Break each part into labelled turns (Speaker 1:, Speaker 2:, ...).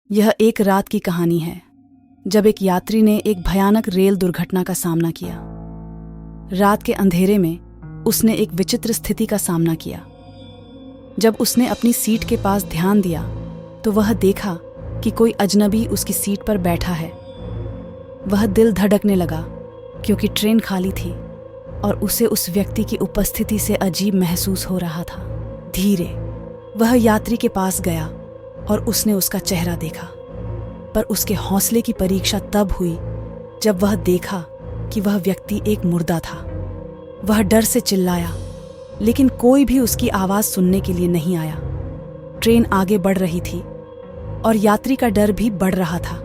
Speaker 1: यह एक रात की कहानी है जब एक यात्री ने एक भयानक रेल दुर्घटना का सामना किया। रात के अंधेरे में उसने एक विचित्र स्थिति का सामना किया। जब उसने अपनी सीट के पास ध्यान दिया तो वह देखा कि कोई अजनबी उसकी सीट पर बैठा है। वह दिल धड़कने लगा क्योंकि ट्रेन खाली थी और उसे उस व्यक्ति की उपस्थिति से अजीब महसूस हो रहा था। धीरे वह यात्री के पास गया और उसने उसका चेहरा देखा, पर उसके हौसले की परीक्षा तब हुई जब वह देखा कि वह व्यक्ति एक मुर्दा था। वह डर से चिल्लाया, लेकिन कोई भी उसकी आवाज़ सुनने के लिए नहीं आया। ट्रेन आगे बढ़ रही थी और यात्री का डर भी बढ़ रहा था।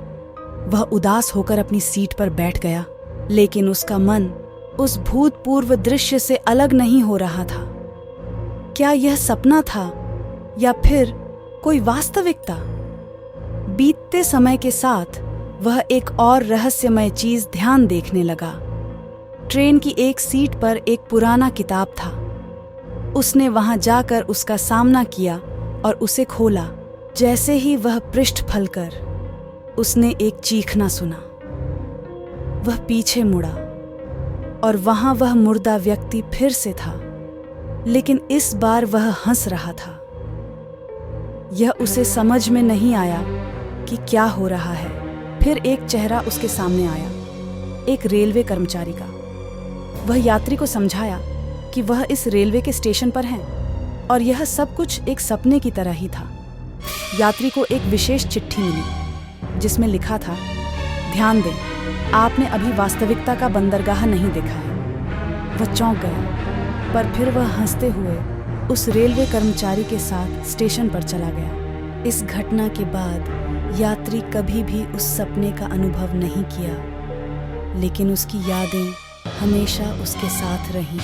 Speaker 1: वह उदास होकर अपनी सीट पर बैठ गया, लेकिन उसका मन उस भूतपूर्व दृश्य से अलग नहीं हो रहा था। क्या यह सपना था या फिर कोई वास्तविकता? बीतते समय के साथ वह एक और रहस्यमय चीज ध्यान देखने लगा। ट्रेन की एक सीट पर एक पुराना किताब था। उसने वहां जाकर उसका सामना किया और उसे खोला। जैसे ही वह पृष्ठ फलकर उसने एक चीखना सुना। वह पीछे मुड़ा और वहां वह मुर्दा व्यक्ति फिर से था, लेकिन इस बार वह हंस रहा था। यह उसे समझ में नहीं आया कि क्या हो रहा है। फिर एक चेहरा उसके सामने आया, एक रेलवे कर्मचारी का। वह यात्री को समझाया कि वह इस रेलवे के स्टेशन पर हैं और यह सब कुछ एक सपने की तरह ही था। यात्री को एक विशेष चिट्ठी मिली जिसमें लिखा था, ध्यान दें, आपने अभी वास्तविकता का बंदरगाह नहीं देखा है। वह चौंक गया, पर फिर वह हंसते हुए उस रेलवे कर्मचारी के साथ स्टेशन पर चला गया। इस घटना के बाद यात्री कभी भी उस सपने का अनुभव नहीं किया, लेकिन उसकी यादें हमेशा उसके साथ रहीं।